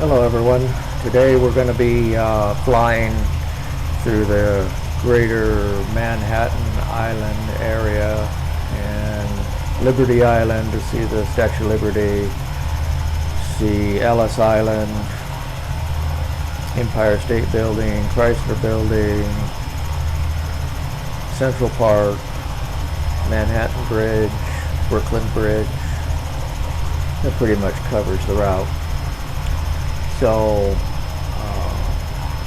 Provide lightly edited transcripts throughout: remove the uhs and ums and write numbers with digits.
Hello everyone. Today we're going to be flying through the greater Manhattan Island area and Liberty Island to see the Statue of Liberty, see Ellis Island, Empire State Building, Chrysler Building, Central Park, Manhattan Bridge, Brooklyn Bridge. That pretty much covers the route. So,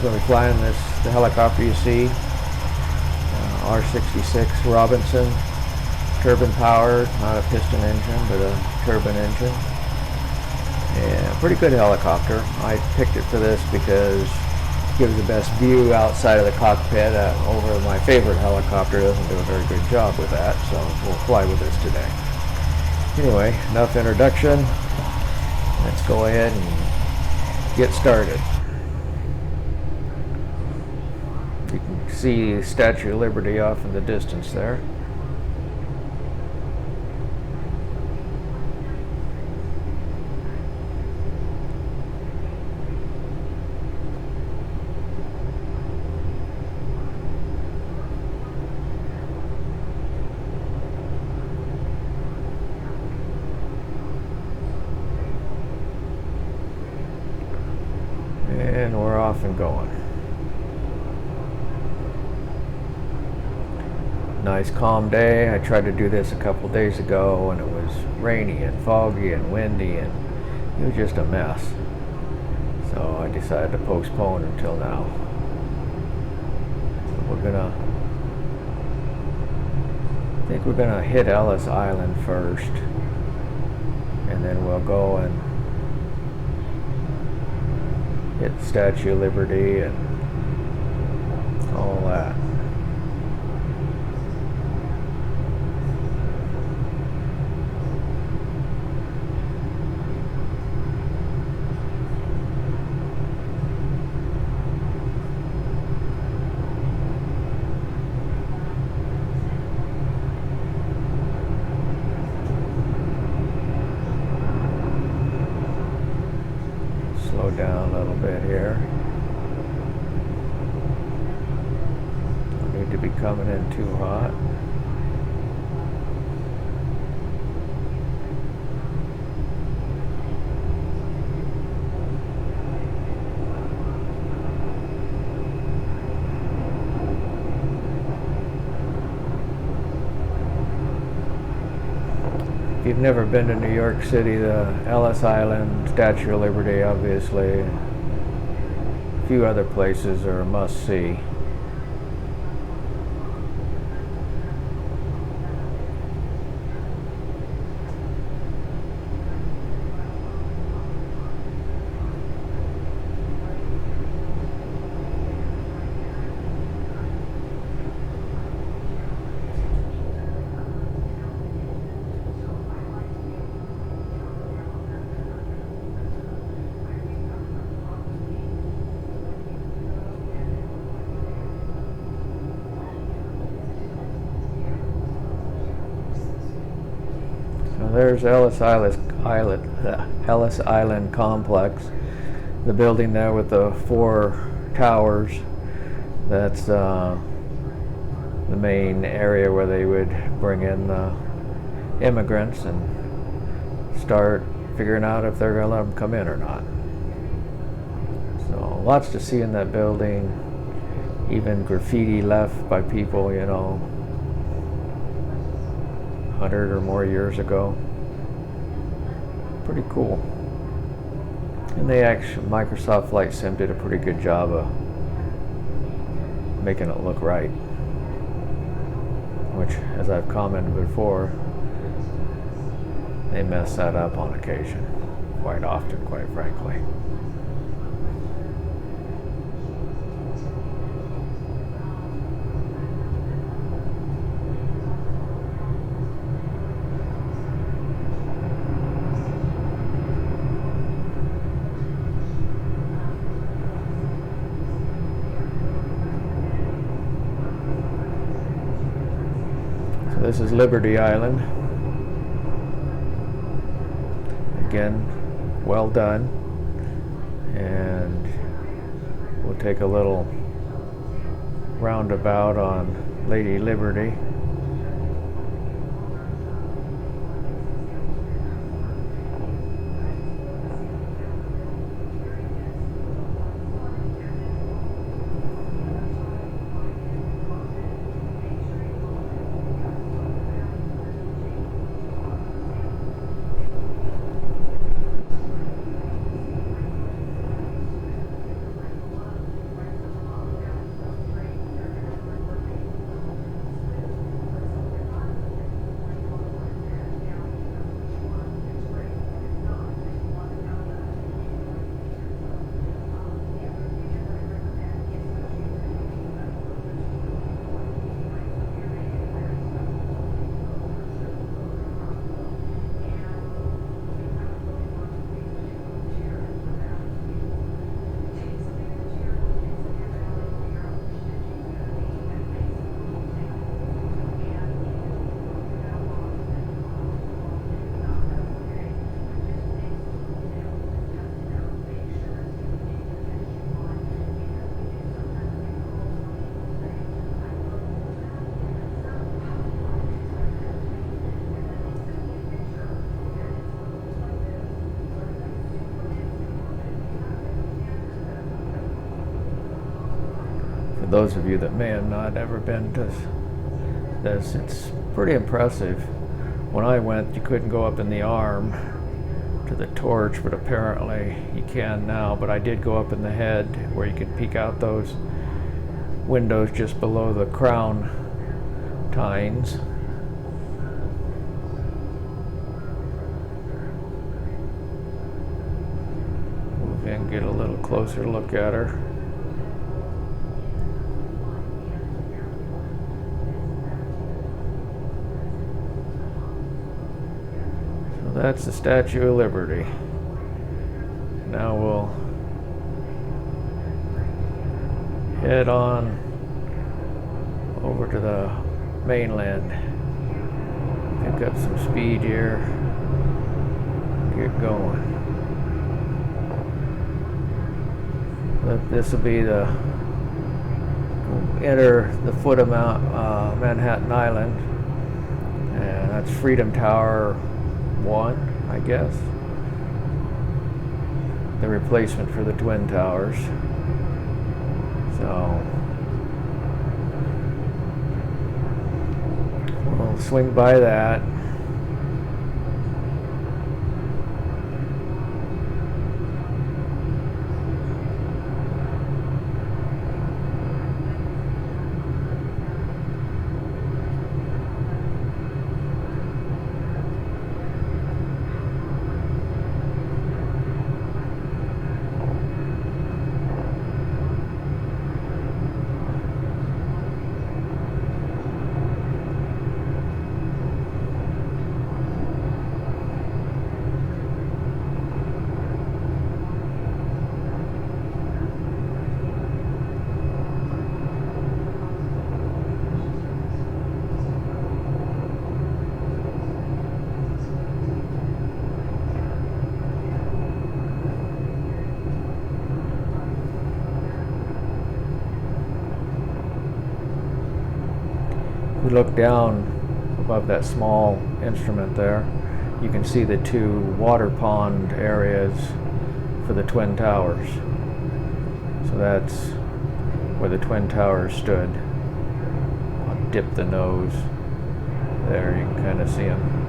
going to be flying the helicopter you see, R-66 Robinson, turbine powered, not a piston engine, but a turbine engine. Yeah, pretty good helicopter. I picked it for this because it gives the best view outside of the cockpit. Over my favorite helicopter doesn't do a very good job with that, so we'll fly with this today. Anyway, enough introduction. Let's go ahead and get started. You can see Statue of Liberty off in the distance there. And we're off and going. Nice calm day. I tried to do this a couple days ago and it was rainy and foggy and windy and it was just a mess. So I decided to postpone until now. I think we're gonna hit Ellis Island first and then we'll go and hit Statue of Liberty and all that. Slow down a little bit here. Don't need to be coming in too hot. If you've never been to New York City, the Ellis Island, Statue of Liberty, obviously, a few other places are a must-see. There's Ellis Island Complex, the building there with the 4 towers. That's the main area where they would bring in the immigrants and start figuring out if they're going to let them come in or not. So lots to see in that building, even graffiti left by people, 100 or more years ago. Pretty cool. And Microsoft Flight Sim did a pretty good job of making it look right. Which, as I've commented before, they mess that up on occasion. Quite often, quite frankly. This is Liberty Island. Again, well done. and we'll take a little roundabout on Lady Liberty. For those of you that may have not ever been to this, it's pretty impressive. When I went, you couldn't go up in the arm to the torch, but apparently you can now. But I did go up in the head, where you could peek out those windows just below the crown tines. Move in, get a little closer look at her. That's the Statue of Liberty. Now we'll head on over to the mainland. Pick up some speed here. Get going. This will be the enter the foot of Manhattan Island, and that's Freedom Tower 1, I guess. The replacement for the Twin Towers. So we'll swing by that. We look down above that small instrument there, you can see the two water pond areas for the Twin Towers. So that's where the Twin Towers stood. I'll dip the nose there, you can kind of see them.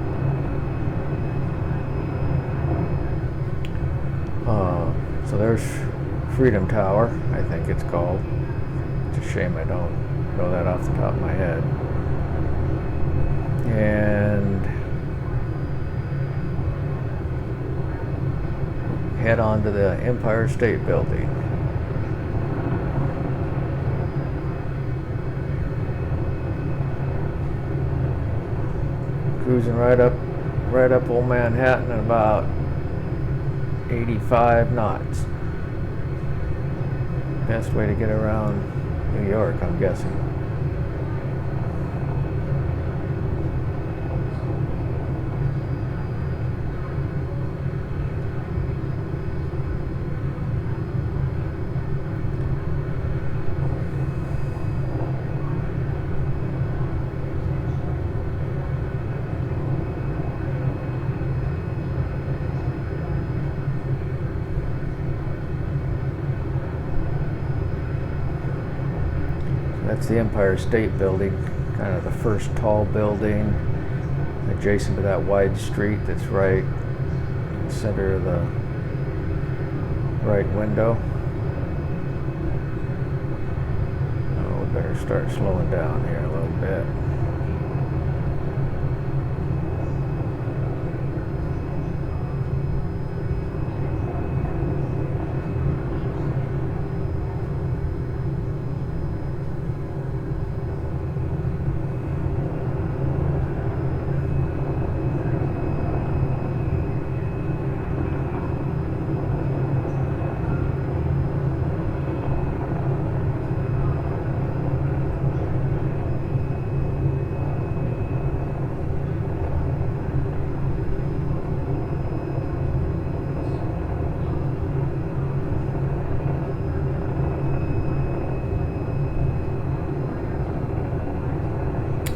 So there's Freedom Tower, I think it's called. It's a shame I don't know that off the top of my head. And head on to the Empire State Building. Cruising right up Old Manhattan at about 85 knots. Best way to get around New York, I'm guessing. That's the Empire State Building, kind of the first tall building adjacent to that wide street that's right in the center of the right window. Oh, we better start slowing down here a little bit.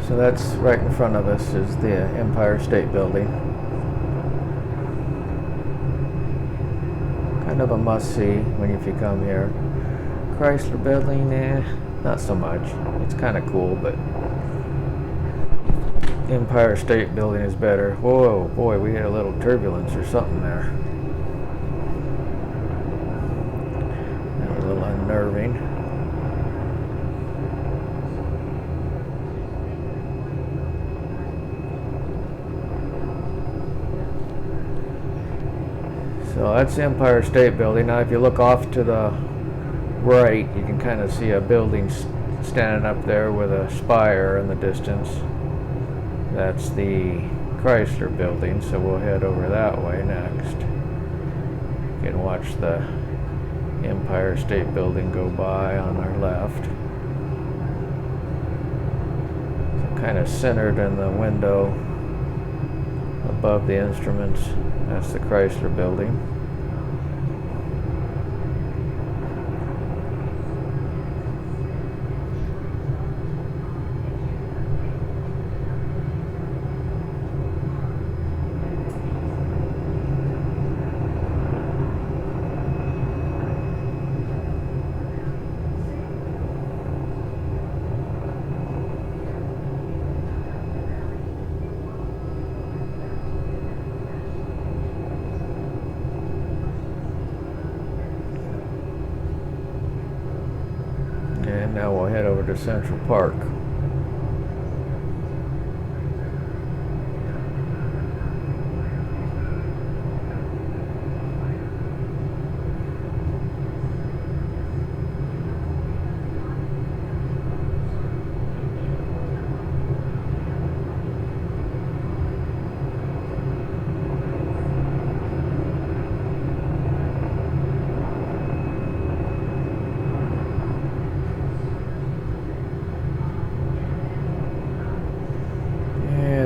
So that's right in front of us is the Empire State Building. Kind of a must-see if you come here. Chrysler Building, not so much. It's kind of cool, but Empire State Building is better. Whoa, boy, we had a little turbulence or something there. That was a little unnerving. So that's the Empire State Building. Now if you look off to the right, you can kind of see a building standing up there with a spire in the distance. That's the Chrysler Building, so we'll head over that way next. You can watch the Empire State Building go by on our left. So kind of centered in the window above the instruments. That's the Chrysler Building. And now we'll head over to Central Park.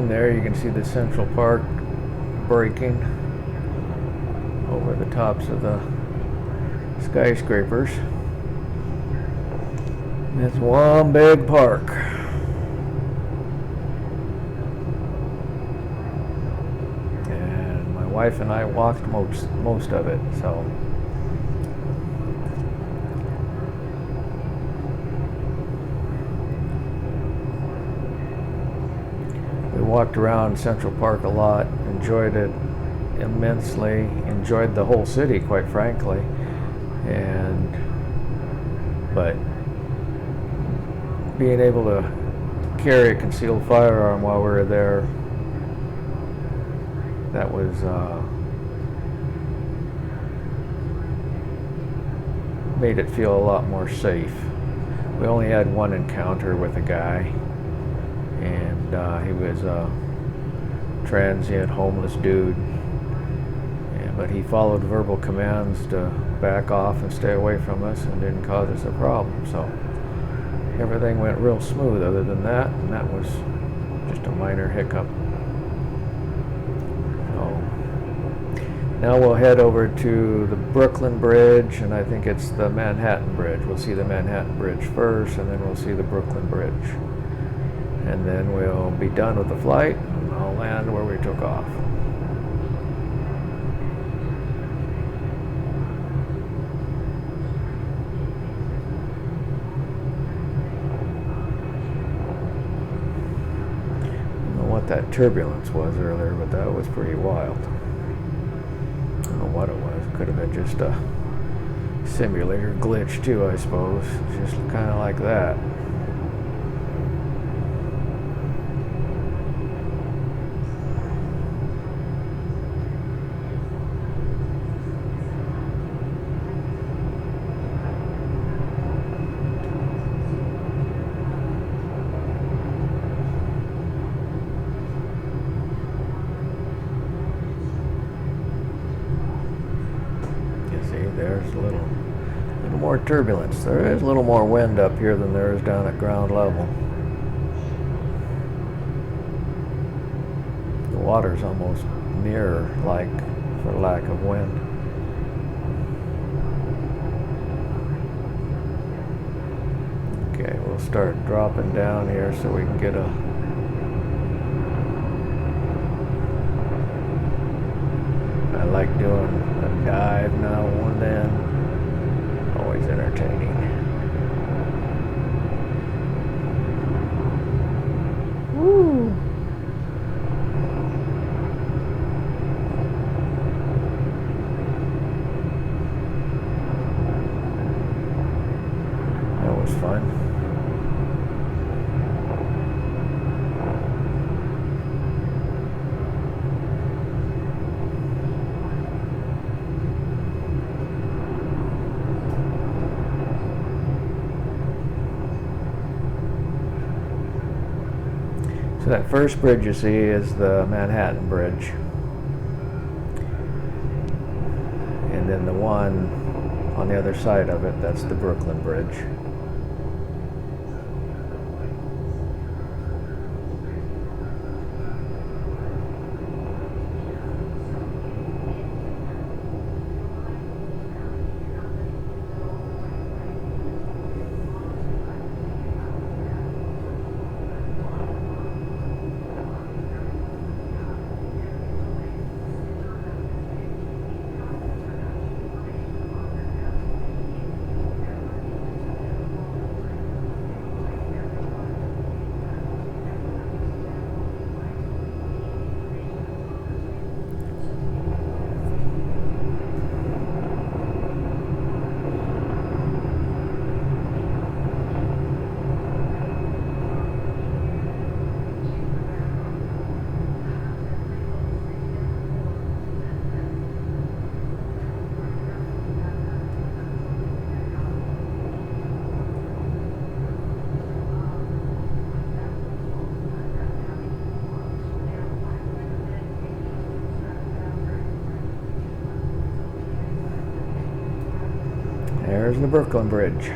There you can see the Central Park breaking over the tops of the skyscrapers. It's one big park. And my wife and I walked most of it, so walked around Central Park a lot, enjoyed it immensely, enjoyed the whole city, quite frankly. But being able to carry a concealed firearm while we were there, that was made it feel a lot more safe. We only had one encounter with a guy, and he was a transient homeless dude, but he followed verbal commands to back off and stay away from us and didn't cause us a problem. So everything went real smooth other than that, and that was just a minor hiccup. So now we'll head over to the Brooklyn Bridge, and I think it's the Manhattan Bridge. We'll see the Manhattan Bridge first, and then we'll see the Brooklyn Bridge. And then we'll be done with the flight, and I'll land where we took off. that turbulence was earlier, but that was pretty wild. I don't know what it was. It could have been just a simulator glitch too, I suppose. Just kind of like that. There's a little more turbulence. There is a little more wind up here than there is down at ground level. The water's almost mirror-like for lack of wind. Okay, we'll start dropping down here so we can get a I like doing a dive now and then. Always entertaining. Woo! That was fun. So that first bridge you see is the Manhattan Bridge. And then the one on the other side of it, that's the Brooklyn Bridge. There's the Brooklyn Bridge.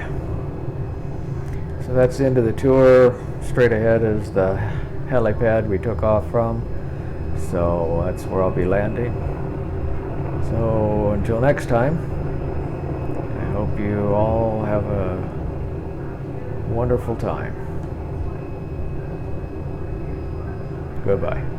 So that's the end of the tour. Straight ahead is the helipad we took off from. So that's where I'll be landing. So until next time, I hope you all have a wonderful time. Goodbye.